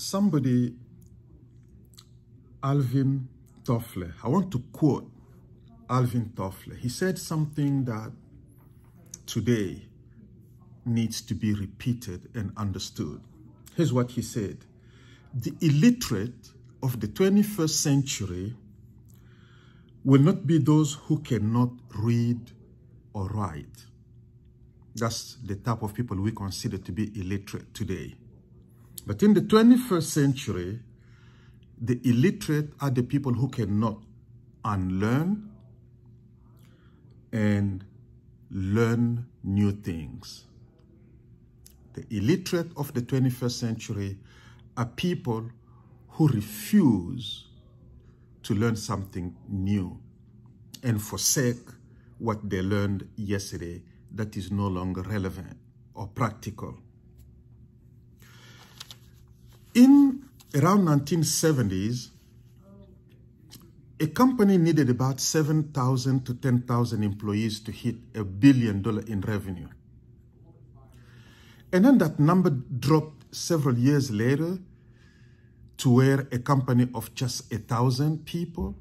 somebody, Alvin Toffler, I want to quote Alvin Toffler. He said something that today needs to be repeated and understood. Here's what he said. The illiterate of the 21st century will not be those who cannot read or write. That's the type of people we consider to be illiterate today. But in the 21st century, the illiterate are the people who cannot unlearn and learn new things. The illiterate of the 21st century are people who refuse to learn something new and forsake what they learned yesterday that is no longer relevant or practical. In around 1970s, a company needed about 7,000 to 10,000 employees to hit $1 billion in revenue. And then that number dropped several years later to where a company of just 1,000 people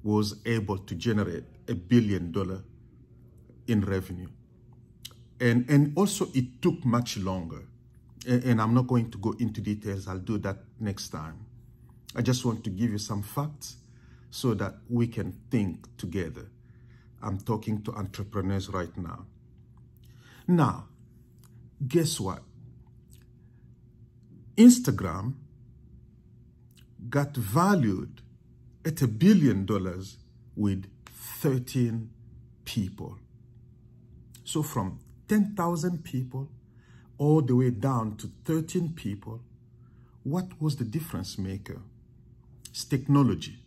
was able to generate $1 billion in revenue. And also it took much longer. And I'm not going to go into details. I'll do that next time. I just want to give you some facts so that we can think together. I'm talking to entrepreneurs right now. Now, guess what? Instagram got valued at $1 billion with 13 people. So from 10,000 people all the way down to 13 people, what was the difference maker? It's technology.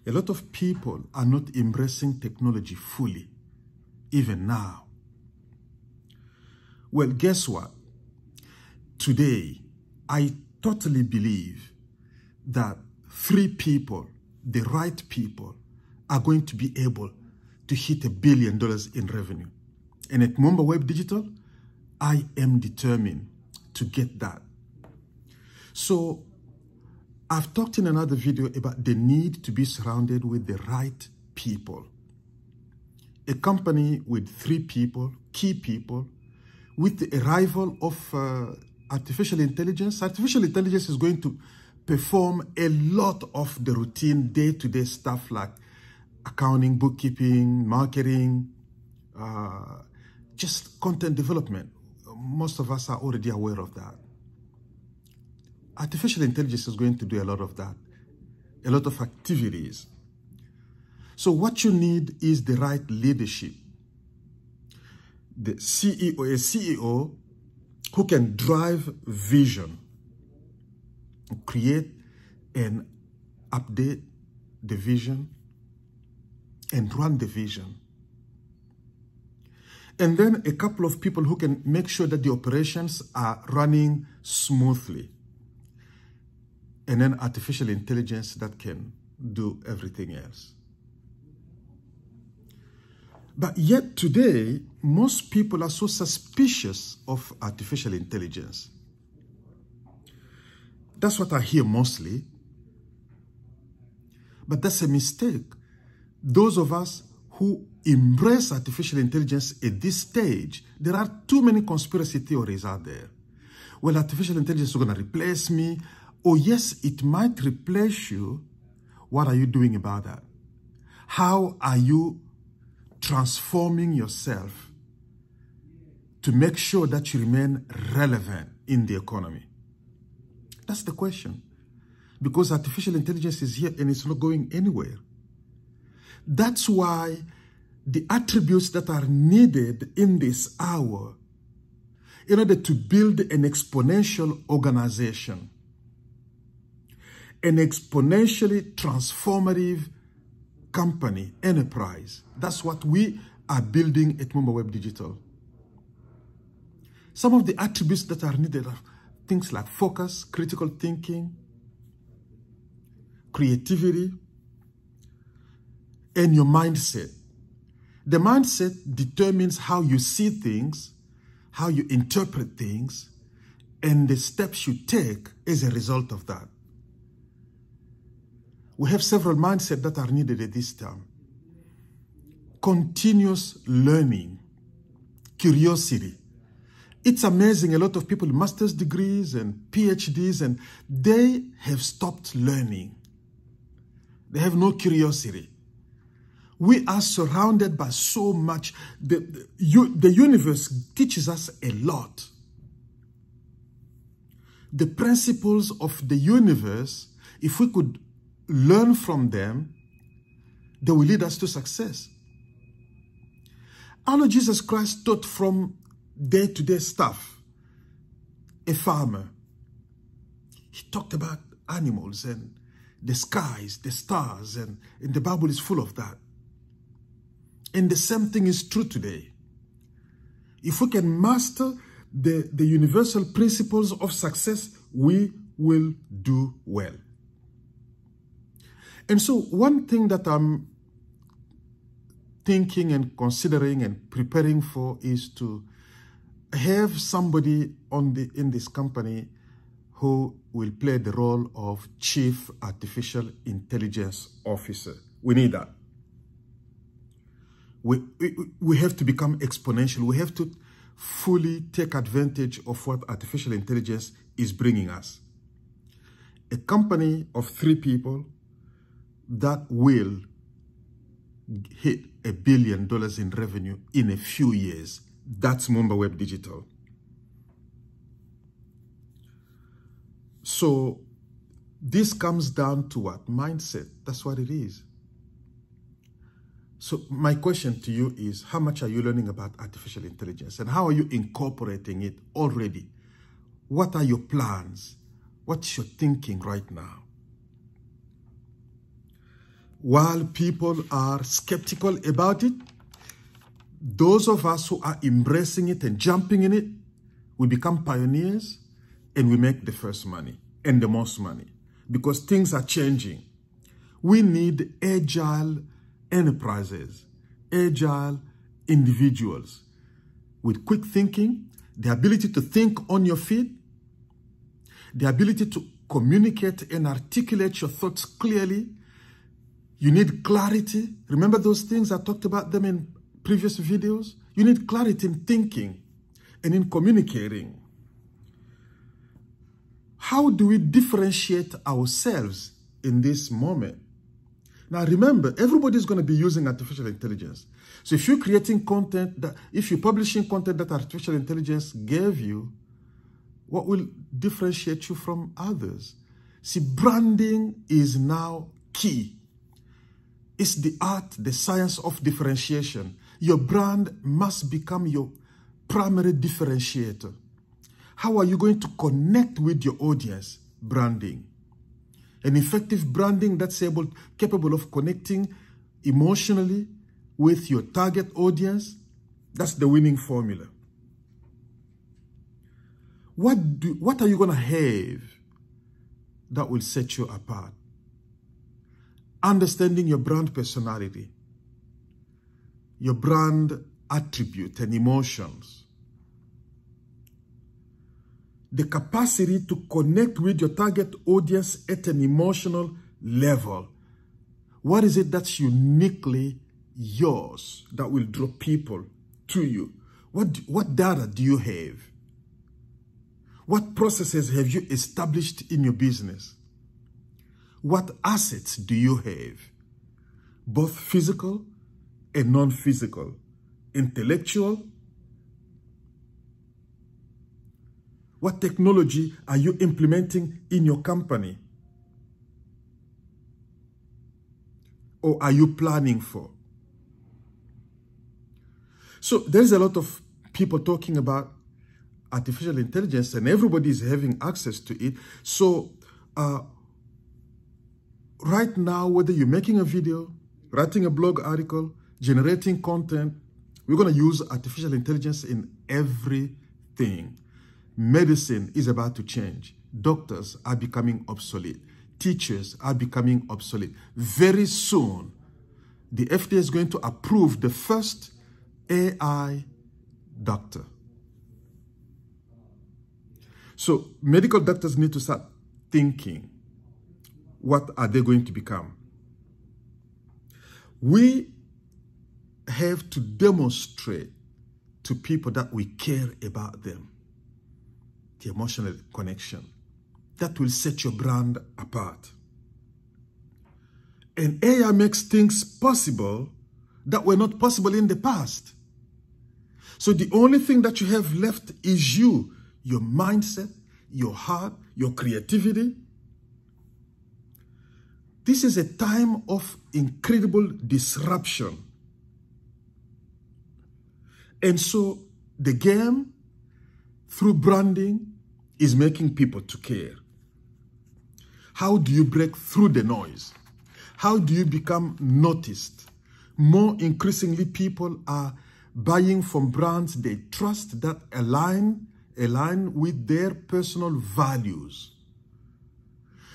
A lot of people are not embracing technology fully, even now. Well, guess what? Today, I totally believe that 3 people, the right people, are going to be able to hit $1 billion in revenue. And at Muumba Web Digital, I am determined to get that. So I've talked in another video about the need to be surrounded with the right people. A company with 3 people, key people, with the arrival of artificial intelligence is going to perform a lot of the routine day-to-day stuff like accounting, bookkeeping, marketing, just content development. Most of us are already aware of that. Artificial intelligence is going to do a lot of that, a lot of activities. So what you need is the right leadership. The CEO, a CEO who can drive vision, create and update the vision, and run the vision. And then a couple of people who can make sure that the operations are running smoothly. And then artificial intelligence that can do everything else. But yet today, most people are so suspicious of artificial intelligence. That's what I hear mostly. But that's a mistake. Those of us who embrace artificial intelligence at this stage, there are too many conspiracy theories out there. Well, artificial intelligence is going to replace me. Oh, yes, it might replace you. What are you doing about that? How are you transforming yourself to make sure that you remain relevant in the economy? That's the question. Because artificial intelligence is here and it's not going anywhere. That's why the attributes that are needed in this hour in order to build an exponential organization, an exponentially transformative company, enterprise. That's what we are building at Muumba Web Digital. Some of the attributes that are needed are things like focus, critical thinking, creativity, and your mindset. The mindset determines how you see things, how you interpret things, and the steps you take as a result of that. We have several mindsets that are needed at this time. Continuous learning, curiosity. It's amazing, a lot of people with master's degrees and PhDs, and they have stopped learning. They have no curiosity. We are surrounded by so much. The universe teaches us a lot. The principles of the universe, if we could learn from them, they will lead us to success. Our Lord Jesus Christ taught from day-to-day stuff. A farmer, he talked about animals and the skies, the stars, and the Bible is full of that. And the same thing is true today. If we can master the universal principles of success, we will do well. And so one thing that I'm thinking and considering and preparing for is to have somebody in this company who will play the role of Chief Artificial Intelligence Officer. We need that. We have to become exponential. We have to fully take advantage of what artificial intelligence is bringing us. A company of 3 people that will hit $1 billion in revenue in a few years. That's Muumba Web Digital. So this comes down to what? Mindset. That's what it is. So my question to you is, how much are you learning about artificial intelligence? And how are you incorporating it already? What are your plans? What's your thinking right now? While people are skeptical about it, those of us who are embracing it and jumping in it, we become pioneers and we make the first money and the most money because things are changing. We need agile enterprises, agile individuals with quick thinking, the ability to think on your feet, the ability to communicate and articulate your thoughts clearly. You need clarity. Remember those things? I talked about them in previous videos. You need clarity in thinking and in communicating. How do we differentiate ourselves in this moment? Now remember, everybody's going to be using artificial intelligence. So if you're creating content, if you're publishing content that artificial intelligence gave you, what will differentiate you from others? See, branding is now key. It's the art, the science of differentiation. Your brand must become your primary differentiator. How are you going to connect with your audience? Branding. An effective branding that's capable of connecting emotionally with your target audience, that's the winning formula. What are you going to have that will set you apart? Understanding your brand personality, your brand attribute and emotions, the capacity to connect with your target audience at an emotional level. What is it that's uniquely yours that will draw people to you? What data do you have? What processes have you established in your business? What assets do you have? Both physical and non-physical, intellectual. What technology are you implementing in your company? Or are you planning for? So there's a lot of people talking about artificial intelligence and everybody is having access to it. So right now, whether you're making a video, writing a blog article, generating content, we're going to use artificial intelligence in everything. Medicine is about to change. Doctors are becoming obsolete. Teachers are becoming obsolete. Very soon, the FDA is going to approve the first AI doctor. So medical doctors need to start thinking, what are they going to become? We have to demonstrate to people that we care about them. The emotional connection. That will set your brand apart. And AI makes things possible that were not possible in the past. So the only thing that you have left is you, your mindset, your heart, your creativity. This is a time of incredible disruption. And so the game, through branding, is making people to care. How do you break through the noise? How do you become noticed? More increasingly, people are buying from brands they trust that align with their personal values.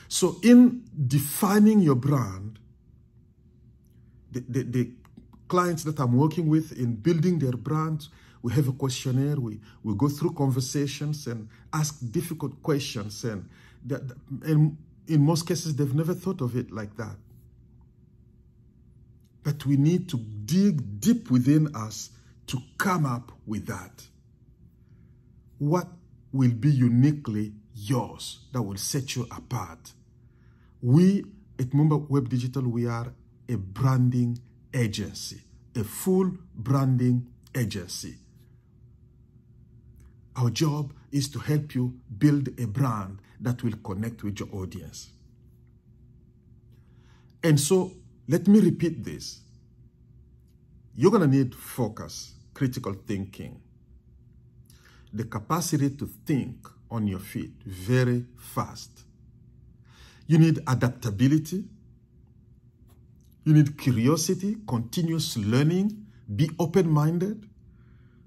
So in defining your brand, the clients that I'm working with in building their brands, we have a questionnaire, we go through conversations and ask difficult questions, and in most cases, they've never thought of it like that. But we need to dig deep within us to come up with that. What will be uniquely yours that will set you apart? We at Muumba Web Digital, we are a branding agency, a full branding agency. Our job is to help you build a brand that will connect with your audience. And so, let me repeat this. You're going to need focus, critical thinking, the capacity to think on your feet very fast. You need adaptability. You need curiosity, continuous learning, be open-minded.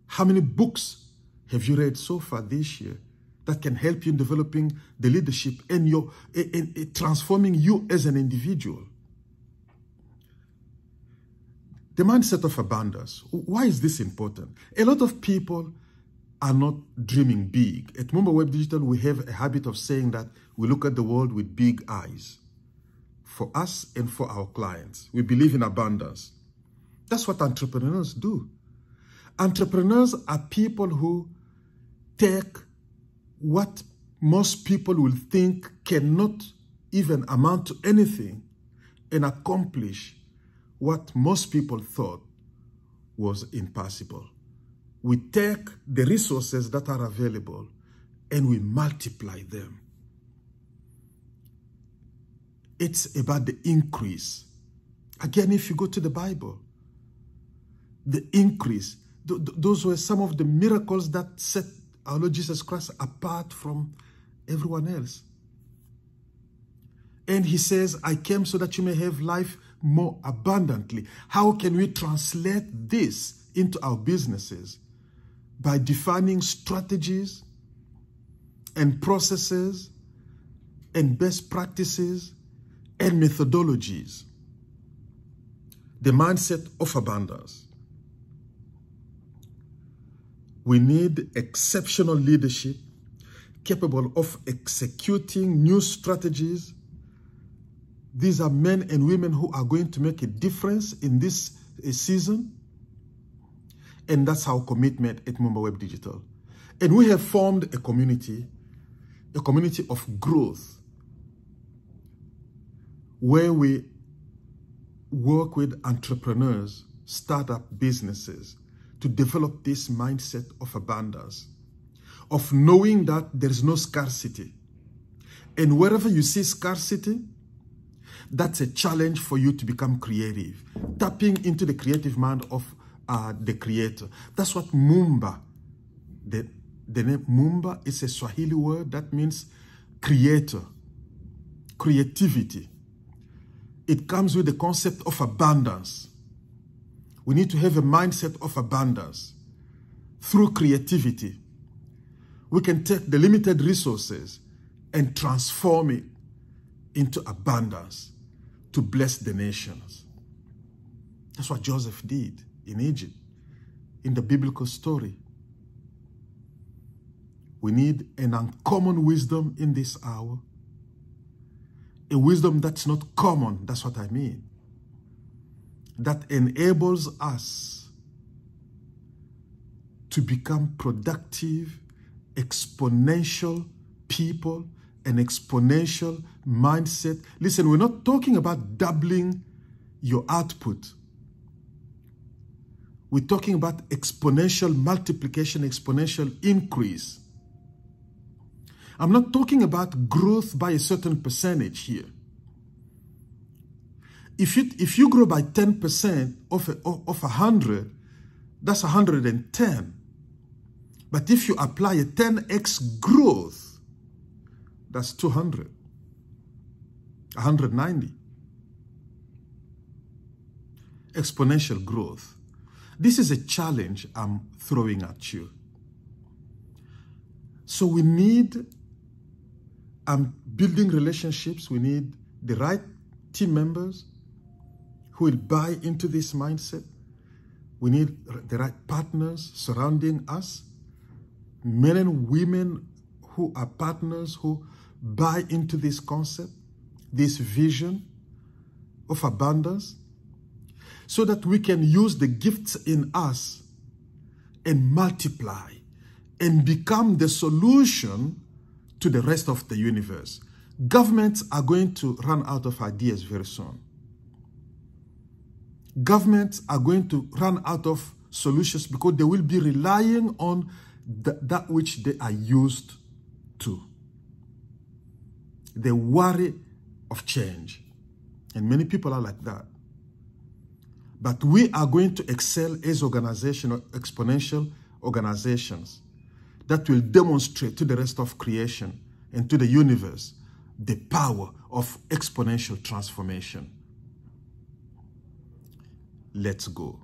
How many books have you read so far this year that can help you in developing the leadership and transforming you as an individual? The mindset of abundance. Why is this important? A lot of people are not dreaming big. At Muumba Web Digital, we have a habit of saying that we look at the world with big eyes. For us and for our clients, we believe in abundance. That's what entrepreneurs do. Entrepreneurs are people who take what most people will think cannot even amount to anything and accomplish what most people thought was impossible. We take the resources that are available and we multiply them. It's about the increase. Again, if you go to the Bible, the increase, those were some of the miracles that set our Lord Jesus Christ apart from everyone else. And he says, I came so that you may have life more abundantly. How can we translate this into our businesses? By defining strategies and processes and best practices and methodologies. The mindset of abundance. We need exceptional leadership capable of executing new strategies. These are men and women who are going to make a difference in this season. And that's our commitment at Muumba Web Digital. And we have formed a community of growth, where we work with entrepreneurs, startup businesses, to develop this mindset of abundance, of knowing that there is no scarcity. And wherever you see scarcity, that's a challenge for you to become creative, tapping into the creative mind of the creator. That's what Muumba, the name Muumba is a Swahili word that means creator, creativity. It comes with the concept of abundance. We need to have a mindset of abundance. Through creativity, we can take the limited resources and transform it into abundance to bless the nations. That's what Joseph did in Egypt, in the biblical story. We need an uncommon wisdom in this hour. A wisdom that's not common, that's what I mean. That enables us to become productive, exponential people, an exponential mindset. Listen, we're not talking about doubling your output. We're talking about exponential multiplication, exponential increase. I'm not talking about growth by a certain percentage here. If you grow by 10% of 100, that's 110. But if you apply a 10x growth, that's 200, 190. Exponential growth. This is a challenge I'm throwing at you. So we need building relationships. We need the right team members who will buy into this mindset. We need the right partners surrounding us. Men and women who are partners who buy into this concept, this vision of abundance, so that we can use the gifts in us and multiply and become the solution to the rest of the universe. Governments are going to run out of ideas very soon. Governments are going to run out of solutions because they will be relying on that which they are used to. They worry of change. And many people are like that. But we are going to excel as organizations, exponential organizations, that will demonstrate to the rest of creation and to the universe the power of exponential transformation. Let's go.